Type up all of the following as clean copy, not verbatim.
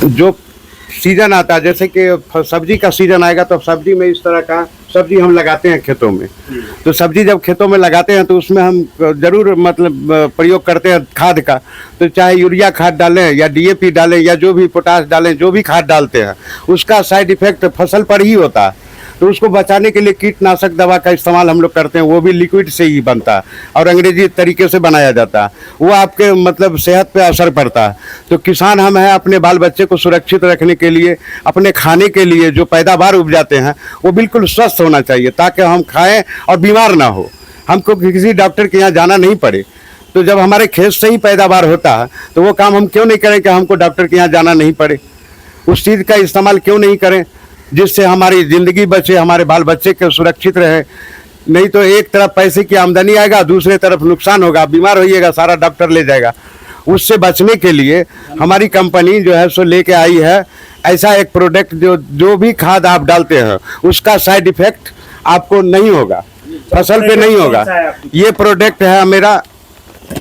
जो सीजन आता है, जैसे कि सब्जी का सीजन आएगा तो सब्जी में इस तरह का सब्जी हम लगाते हैं खेतों में। तो सब्जी जब खेतों में लगाते हैं तो उसमें हम जरूर मतलब प्रयोग करते हैं खाद का। तो चाहे यूरिया खाद डालें या डीएपी डालें या जो भी पोटाश डालें, जो भी खाद डालते हैं उसका साइड इफेक्ट फसल पर ही होता है। तो उसको बचाने के लिए कीटनाशक दवा का इस्तेमाल हम लोग करते हैं, वो भी लिक्विड से ही बनता है और अंग्रेजी तरीके से बनाया जाता है। वो आपके मतलब सेहत पे असर पड़ता है। तो किसान हम हैं, अपने बाल बच्चे को सुरक्षित रखने के लिए, अपने खाने के लिए जो पैदावार उपजाते हैं वो बिल्कुल स्वस्थ होना चाहिए ताकि हम खाएं और बीमार ना हो, हमको किसी डॉक्टर के यहाँ जाना नहीं पड़े। तो जब हमारे खेत से ही पैदावार होता है तो वो काम हम क्यों नहीं करें कि हमको डॉक्टर के यहाँ जाना नहीं पड़े। उस चीज़ का इस्तेमाल क्यों नहीं करें जिससे हमारी ज़िंदगी बचे, हमारे बाल बच्चे के सुरक्षित रहे। नहीं तो एक तरफ पैसे की आमदनी आएगा, दूसरे तरफ नुकसान होगा, बीमार होइएगा, सारा डॉक्टर ले जाएगा। उससे बचने के लिए हमारी कंपनी जो है सो लेके आई है ऐसा एक प्रोडक्ट जो भी खाद आप डालते हैं उसका साइड इफेक्ट आपको नहीं होगा, फसल पे नहीं होगा। ये प्रोडक्ट है मेरा,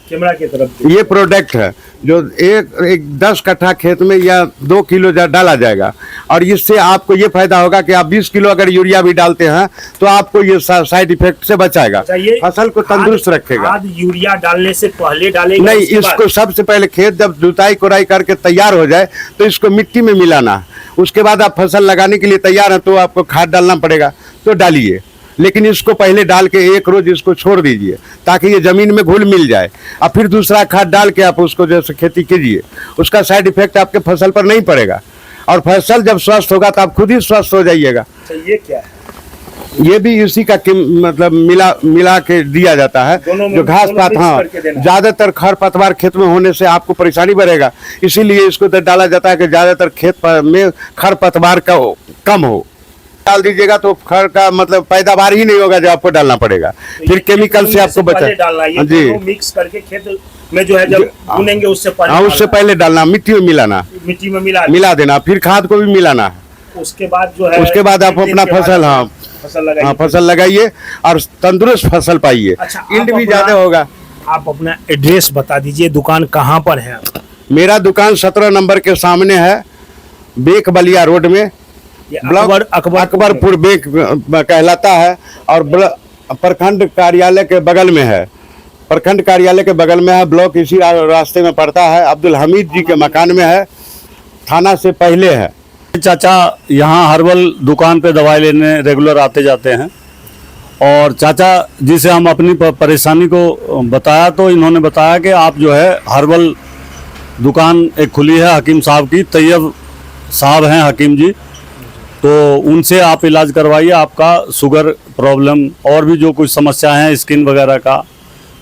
कैमरा की तरफ ये प्रोडक्ट है जो एक 10 कट्ठा खेत में या 2 किलो डाला जाएगा और इससे आपको ये फायदा होगा कि आप 20 किलो अगर यूरिया भी डालते हैं तो आपको ये साइड इफेक्ट से बचाएगा, फसल को तंदुरुस्त रखेगा। खाद यूरिया डालने से पहले डालेंगे? नहीं, इसको सबसे पहले खेत जब जुताई कोराई करके तैयार हो जाए तो इसको मिट्टी में मिलाना, उसके बाद आप फसल लगाने के लिए तैयार हैं तो आपको खाद डालना पड़ेगा तो डालिए। लेकिन इसको पहले डाल के एक रोज इसको छोड़ दीजिए ताकि ये जमीन में घुल मिल जाए और फिर दूसरा खाद डाल के आप उसको जैसे खेती कीजिए। उसका साइड इफेक्ट आपके फसल पर नहीं पड़ेगा और फसल जब स्वस्थ होगा तो आप खुद ही स्वस्थ हो जाइएगा। ये क्या है? ये भी इसी का मतलब मिला के दिया जाता है जो घास पात। हाँ, ज्यादातर खरपतवार खेत में होने से आपको परेशानी बढ़ेगा, इसीलिए इसको डाला जाता है कि ज्यादातर खेत में खरपतवार का कम हो। डाल दीजिएगा तो खर का मतलब पैदावार ही नहीं होगा जो आपको डालना पड़ेगा। फिर केमिकल से आपको बचा जी मिक्स करके खेत में जो है जब बुनेंगे उससे पहले, हाँ उससे पहले डालना, मिट्टी में मिलाना, मिट्टी में मिला देना, फिर खाद को भी मिलाना। उसके बाद जो है उसके बाद आप अपना फसल फसल लगाइए और तंदुरुस्त फसल पाइए। यील्ड भी ज्यादा होगा। आप अपना एड्रेस बता दीजिए, दुकान कहाँ पर है? मेरा दुकान 17 नंबर के सामने है, बेक बलिया रोड में, ब्लॉक अकबरपुर बेक कहलाता है और प्रखंड कार्यालय के बगल में है। प्रखंड कार्यालय के बगल में है, ब्लॉक इसी रास्ते में पड़ता है, अब्दुल हमीद जी के मकान में है, थाना से पहले है। चाचा यहाँ हर्बल दुकान पे दवाई लेने रेगुलर आते जाते हैं और चाचा जी से हम अपनी परेशानी को बताया तो इन्होंने बताया कि आप जो है हर्बल दुकान एक खुली है हकीम साहब की, तैयब साहब हैं हकीम जी, तो उनसे आप इलाज करवाइए, आपका शुगर प्रॉब्लम और भी जो कुछ समस्या हैं स्किन वगैरह का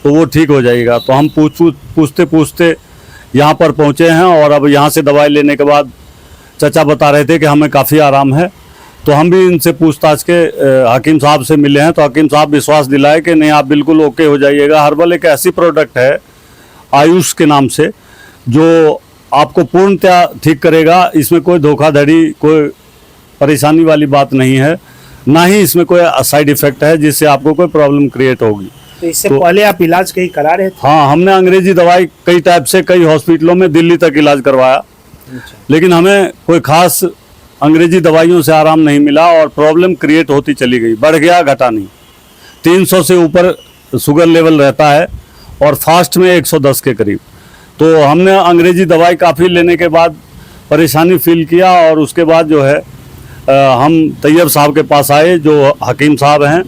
तो वो ठीक हो जाएगा। तो हम पूछते पूछते यहाँ पर पहुँचे हैं और अब यहाँ से दवाई लेने के बाद चाचा बता रहे थे कि हमें काफ़ी आराम है। तो हम भी इनसे पूछताछ के हकीम साहब से मिले हैं तो हकीम साहब विश्वास दिलाए कि नहीं आप बिल्कुल ओके हो जाइएगा। हर्बल एक ऐसी प्रोडक्ट है आयुष के नाम से जो आपको पूर्णतः ठीक करेगा। इसमें कोई धोखाधड़ी, कोई परेशानी वाली बात नहीं है, ना ही इसमें कोई साइड इफेक्ट है जिससे आपको कोई प्रॉब्लम क्रिएट होगी। तो इससे पहले आप इलाज कहीं करा रहे थे? हाँ, हमने अंग्रेजी दवाई कई टाइप से कई हॉस्पिटलों में दिल्ली तक इलाज करवाया, लेकिन हमें कोई खास अंग्रेजी दवाइयों से आराम नहीं मिला और प्रॉब्लम क्रिएट होती चली गई, बढ़ गया घटा नहीं। 300 से ऊपर शुगर लेवल रहता है और फास्ट में 110 के करीब। तो हमने अंग्रेजी दवाई काफ़ी लेने के बाद परेशानी फील किया और उसके बाद जो है हम तैयब साहब के पास आए जो हकीम साहब हैं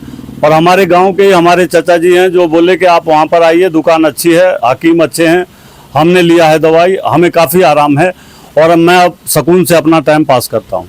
और हमारे गांव के हमारे चाचा जी हैं जो बोले कि आप वहां पर आइए, दुकान अच्छी है, हकीम अच्छे हैं। हमने लिया है दवाई, हमें काफ़ी आराम है और मैं अब सुकून से अपना टाइम पास करता हूं।